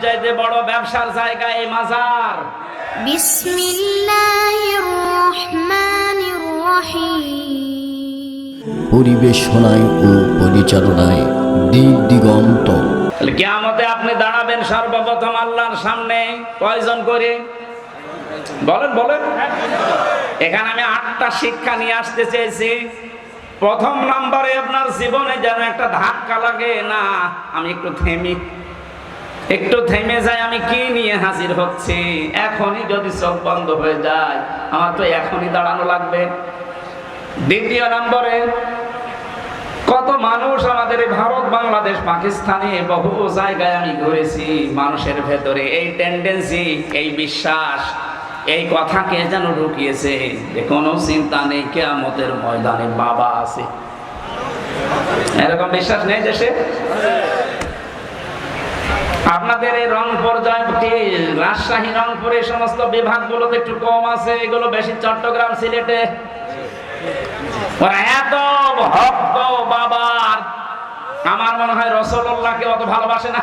চাইতে বড় ব্যবসার জায়গা এই মাজার। বিসমিল্লাহির রহমানির রহিম। পরিবেশনায় ও পরিচালনায় দিক দিগন্ত। কিয়ামতে আপনি দাঁড়াবেন সর্বপ্রথম আল্লাহর সামনে কয়জন করে বলেন বলেন। এখানে আমি 8টা শিক্ষা নিয়ে আসতে চেয়েছি। প্রথম নম্বরে আপনার জীবনে যেন একটা ধাক্কা লাগে না, আমি একটু থেমে যাই, আমি কি নিয়ে হাজির হচ্ছি। এখনই যদি চোখ বন্ধ হয়ে যায় আমার তো এখনই দাঁড়ানো লাগবে। দ্বিতীয় নম্বরে, কত মানুষ আমাদের এই ভারত, বাংলাদেশ, পাকিস্তানে বহু জায়গায় আমি ঘুরেছি, মানুষের ভেতরে এই টেন্ডেন্সি, এই বিশ্বাস, এই কথাকে যেন ঢুকিয়েছে যে কোনো চিন্তা নেই, কিয়ামতের ময়দানে বাবা আছে। এরকম বিশ্বাস নেই দেশে? আপনাদের এই রংপুর, রাজশাহী, রংপুর এই সমস্ত বিভাগগুলোতে একটু কম আছে, এগুলো বেশি চট্টগ্রাম, সিলেটে। এত ভক্ত বাবার, আমার মনে হয় রাসূলুল্লাহকে অত ভালোবাসে না।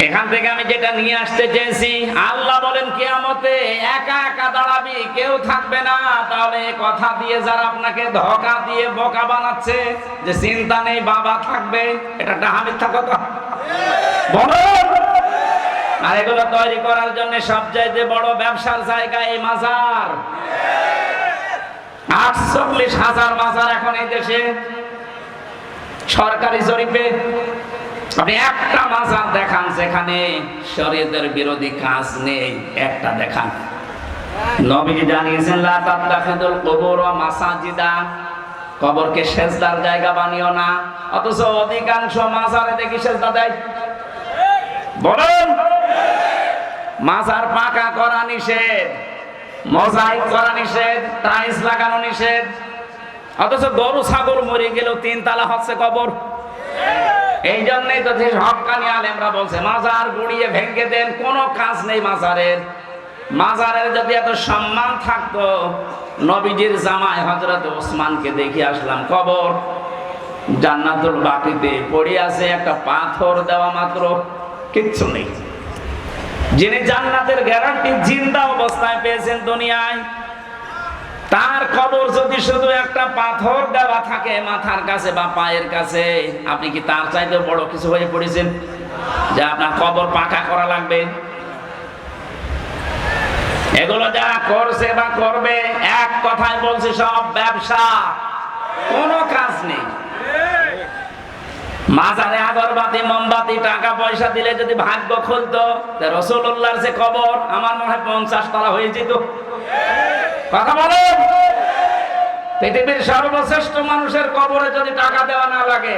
এখান থেকে আমি যেটা নিয়ে আসতে চেয়েছি, আল্লাহ বলেন কিয়ামতে একা একা দাঁড়াবি, কেউ থাকবে না। তাহলে কথা দিয়ে যারা আপনাকে ধোঁকা দিয়ে বোকা বানাচ্ছে যে চিন্তা নেই বাবা থাকবে, এটা ডাহা মিথ্যা কথা বলুন। আর এগুলো তৈরি করার জন্য সবচাইতে বড় ব্যবসার জায়গা এই মাজার। 48,000 মাজার এখন এই দেশে সরকারি জরিপে। আপনি একটা মাজার দেখান যেখানে শরীয়তের বিরোধী কাজ নেই, একটা দেখান। নবীজি জানিয়েছেন লা তাত্তাখিদুল কুবুর মাসাজিদা, কবরকে সেজদার জায়গা বানিও না। অথচ অধিকাংশ মাজারে দেখি সেজদা দেয়। বলুন, মাজার পাকা করা নিষেধ, মোজাইক করা নিষেধ, টাইলস লাগানো নিষেধ। অথচ গরু ছাগল মরে গেলেও 3 তালা হচ্ছে কবর। এই জন্যই তো হক্কানি আলেমরা বলছে মাজার গুড়িয়ে ভেঙে দেন, কোনো কাজ নেই মাজারের। মাজারের যদি এত সম্মান থাকতো, নবীজির জামাই হযরত ওসমানকে দেখে আসলাম, কবর জান্নাতুল বাকিতে পড়ে আছে, একটা পাথর দেওয়া মাত্র, কিচ্ছু নেই। যিনি জান্নাতের গ্যারান্টি জিন্দা অবস্থায় পেয়েছেন দুনিয়ায়, তার কবর যদি শুধু একটা পাথর দেওয়া থাকে মাথার কাছে বা পায়ের কাছে, আপনি কি তার চাইতে বড় কিছু হয়ে পড়েছেন যে আপনার কবর পাকা করা লাগবে? এগুলো যারা করছে বা করবে, এক কথায় বলছে সব ব্যবসা, কোনো কাজ নেই। মাজারে আগরবাতি, মোমবাতি, টাকা পয়সা দিলে যদি ভাগ্য খুলতো, রাসূলুল্লাহর যে কবর আমার মনে হয় 50 তলা হয়ে যেত। কথা বলেন, পৃথিবীর সর্বশ্রেষ্ঠ মানুষের কবরে যদি টাকা দেওয়া না লাগে,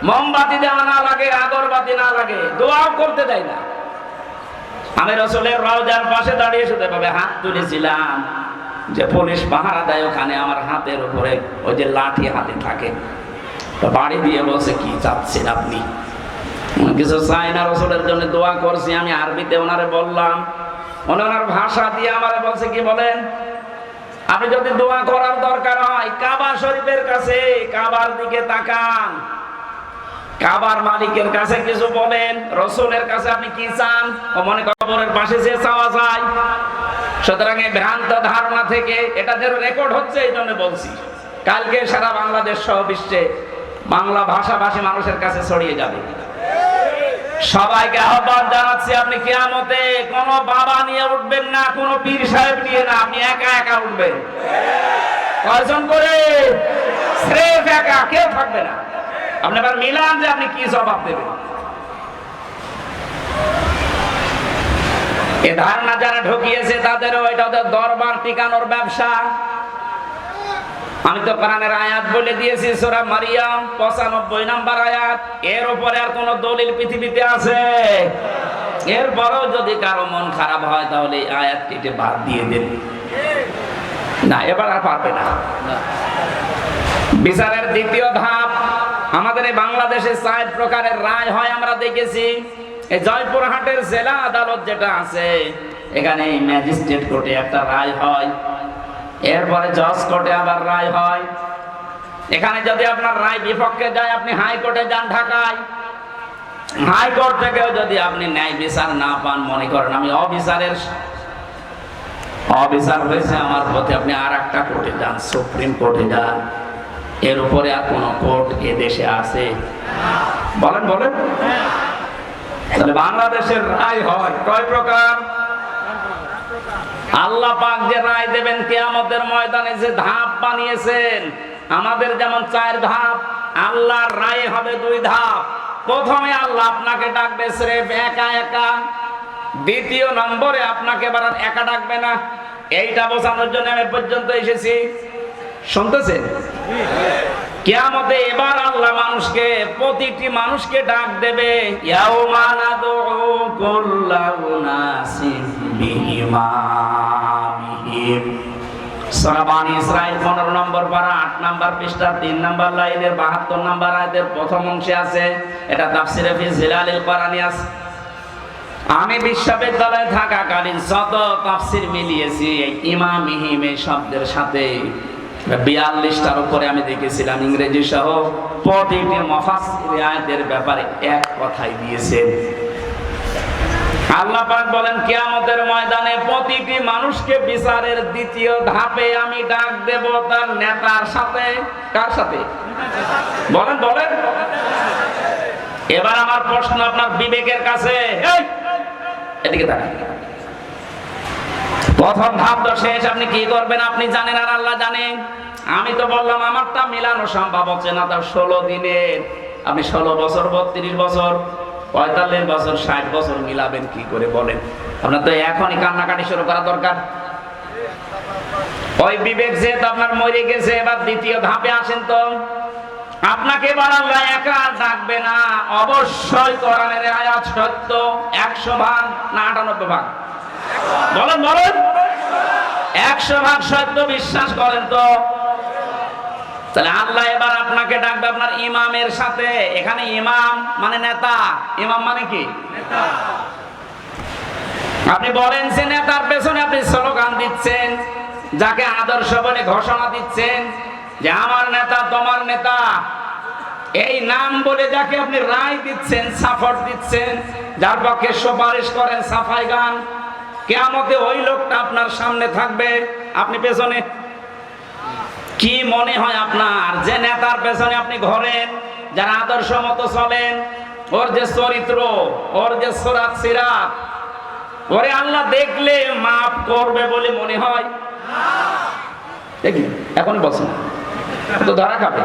মোমবাতি দেওয়া না লাগে, আগরবাতি না লাগে, দোয়াও করতে দেয় না। আমি রাসূলের রওজার পাশে দাঁড়িয়ে শুতে পাবে হাত তুলেছিলাম যে পুলিশ পাহারা দেয় ওখানে, আমার হাতের উপরে ওই যে লাঠি হাতে থাকে, বাড়ি দিয়ে বলছে কি চাচ্ছেন আপনি? কিছু চাই না, রাসূলের জন্য দোয়া করছি। আমি আরবিতে ওনারে বললাম, ওনার ভাষা দিয়ে আমারে বলছে কি বলেন, আপনি যদি দোয়া করার দরকার হয় কাবা শরীফের কাছে, কাবার দিকে তাকান, কাবার মালিকের কাছে কিছু বলেন, রাসূলের কাছে আপনি কি চান ও মনে কবরের পাশে যে চাওয়া যায়। সুতরাং এই ভ্রান্ত ধারণা থেকে, এটা যেন রেকর্ড হচ্ছে এই জন্য বলছি, কালকে সারা বাংলাদেশ সহ বিশ্বে বাংলা ভাষাভাষী মানুষের কাছে ছড়িয়ে যাবে। সবাইকে আহ্বান জানাচ্ছি, আপনি কিয়ামতে কোনো বাবা নিয়ে উঠবেন না, কোনো পীর সাহেব নিয়ে না, আপনি একা একা উঠবেন। কয়জন করে? স্রেফ একা, কেউ থাকবে না। আপনি এবার মিলান যে আপনি কি জবাব দেবেন। এ ধারণা যারা ঢুকিয়েছে তাদেরও এটা ওদের দরবার টিকানোর ব্যবসা। আমি তো কোরআনের আয়াত বলে দিয়েছি, সূরা মারিয়াম 95 নম্বর আয়াত। এর উপরে আর কোন দলিল পৃথিবীতে আছে? এরপরেও যদি কারো মন খারাপ হয় তাহলে আয়াত কেটে বাদ দিয়ে দেন। না, এবার আর পারবে না। বিচারের দ্বিতীয় ধাপ, আমাদের এই বাংলাদেশে 4 প্রকারের রায় হয় আমরা দেখেছি। এই জয়পুরহাটের জেলা আদালত যেটা আছে, এখানে ম্যাজিস্ট্রেট কোর্টে একটা রায় হয়, এরপরে জজ কোর্টে আবার রায় হয়, এখানে যদি আপনার রায় বিপক্ষে যায়, আপনি হাইকোর্টে যান ঢাকায়, হাইকোর্ট থেকেও যদি আপনি ন্যায় বিচার না পান, মনে করেন আমি অবিচার হয়েছে আমার প্রতি, আপনি আর একটা কোর্টে যান, সুপ্রিম কোর্টে যান। এর উপরে আর কোন কোর্ট এ দেশে আছে? বলেন বলেন। তাহলে বাংলাদেশের রায় হয় কয় প্রকার? আল্লাহ পাক যে রায় দেবেন কিয়ামতের ময়দানে, যে ধাপ বানিয়েছেন, আমাদের যেমন 4 ধাপ, আল্লাহর রায় হবে 2 ধাপ। প্রথমে আল্লাহ আপনাকে ডাকবে স্রেফ একা একা, দ্বিতীয় নম্বরে আপনাকে বারাত একা ডাকবে না। এইটা বোঝানোর জন্য আমি পর্যন্ত এসেছি, শুনতেছেন? কিয়ামতে এবার আল্লাহ মানুষকে, প্রতিটি মানুষকে ডাক দেবে, ইয়াউমা নাদউ কুল্লা উনাসিন বিইমামিহিম। সূরা বানী ইসরাঈল 15 নম্বর পারা 8 নম্বর পৃষ্ঠা 3 নম্বর লাইনের 72 নম্বর আয়াতের প্রথম অংশে আছে। এটা তাফসীরে ফি জিলালিল কোরআনে আছে। আমি বিশ্ববিদ্যালয়ে থাকাকালীন যত তাফসীর মিলিয়েছি এই ইমামিহিম এই শব্দের সাথে 42টার উপরে আমি দেখেছিলাম ইংরেজি সহ। প্রতিটি মুফাসসির আয়াতের ব্যাপারে এক কথাই দিয়েছেন। আল্লাহ পাক বলেন কিয়ামতের ময়দানে প্রতিটি মানুষকে বিচারের দ্বিতীয় ধাপে আমি ডাক দেব তার নেতার সাথে। কার সাথে? বলেন বলেন। এবার আমার প্রশ্ন আপনার বিবেকের কাছে, এই এদিকে তাকান। প্রথম ধাপ তো শেষ, আপনি কি করবেন আপনি জানেন আর আল্লাহ জানেন। আমি তো বললাম আমারটা মিলানো সম্ভব হচ্ছে না, তার 16 দিনের। আপনি 16 বছর 32 বছর 45 বছর 60 বছর মিলাবেন কি করে বলেন? আপনার তো এখনই কান্নাকাটি শুরু করা দরকার। ওই বিবেক যেহেতু আপনার মরে গেছে, এবার দ্বিতীয় ধাপে আসেন তো। আপনাকে এবার আল্লাহ একা ডাকবে না, অবশ্যই কোরআনের আয়াত সত্য। 100 ভাগ না 98 ভাগ? বলেন বলেন। 100 ভাগ সত্য বিশ্বাস করেন তো? তাহলে আল্লাহ এবার আপনাকে ডাকবে আপনার ইমামের সাথে। এখানে ইমাম মানে নেতা, ইমাম মানে কি? নেতা। আপনি বলেন যে নেতার পেছনে আপনি স্লোগান দিচ্ছেন, যাকে আদর্শ বলে ঘোষণা দিচ্ছেন যে আমার নেতা তোমার নেতা, এই নাম বলে যাকে আপনি রায় দিচ্ছেন, সাপোর্ট দিচ্ছেন, যার পক্ষে সুপারিশ করেন, সাফাই গান, কিয়ামতে ওই লোকটা আপনার সামনে থাকবে, আপনি পেছনে। কি মনে হয় আপনার যে নেতার পেছনে আপনি ঘোরেন, যারা আদর্শ মতো চলেন, ওর যে চরিত্র, ওর যে সুরাত সিরাত, ওরে আল্লাহ দেখলে মাফ করবে বলে মনে হয়? দেখি এখন বলছেন তো ধরা খাবে।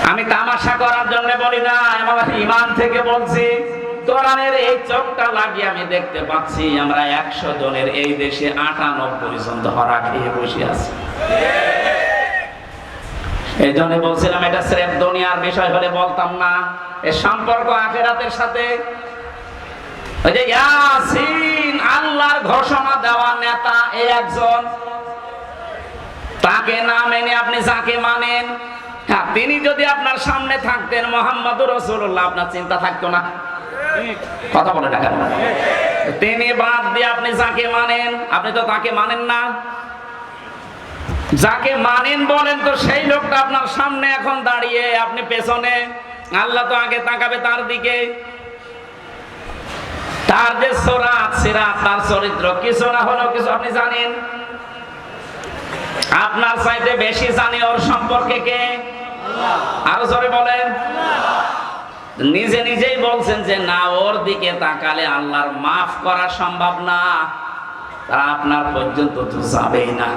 আমি তামাশা করার জন্য বলি না, আমার ইমান থেকে বলছি। কোরআনের এই চোখটা লাগিয়ে আমি দেখতে পাচ্ছি আমরা 100 জনের এই দেশে 98 জন ধরা খেয়ে বসে আছি। এই জন্য বলছিলাম এটা স্রেফ দুনিয়ার বিষয় হলে বলতাম না, এর সম্পর্ক আখিরাতের সাথে। ওই যে ইয়াসিন, আল্লাহর ঘোষণা দেওয়া নেতা এই একজন, তাকে না মেনে আপনি যাকে মানেন, হ্যাঁ তিনি যদি আপনার সামনে থাকতেন মুহাম্মদুর রাসূলুল্লাহ, আপনার চিন্তা থাকতো না। কথা বলে না কেন? তিনি বাদ দিয়ে আপনি যাকে মানেন, আপনি তো তাকে মানেন না। যাকে মানেন বলেন তো সেই লোকটা আপনার সামনে এখন দাঁড়িয়ে, আপনি পেছনে। আল্লাহ তো আগে তাকাবে তার দিকে। তার যে সুরাত সিরাত, তার চরিত্র কিছু না হলেও কিছু আপনি জানেন। আপনার চাইতে বেশি জানে ওর সম্পর্কে কে? আরো জোরে বলেন। নিজে নিজেই বলছেন যে না, ওর দিকে তাকালে আল্লাহর মাফ করা সম্ভব না, তা আপনার পর্যন্ত তো যাবেই না।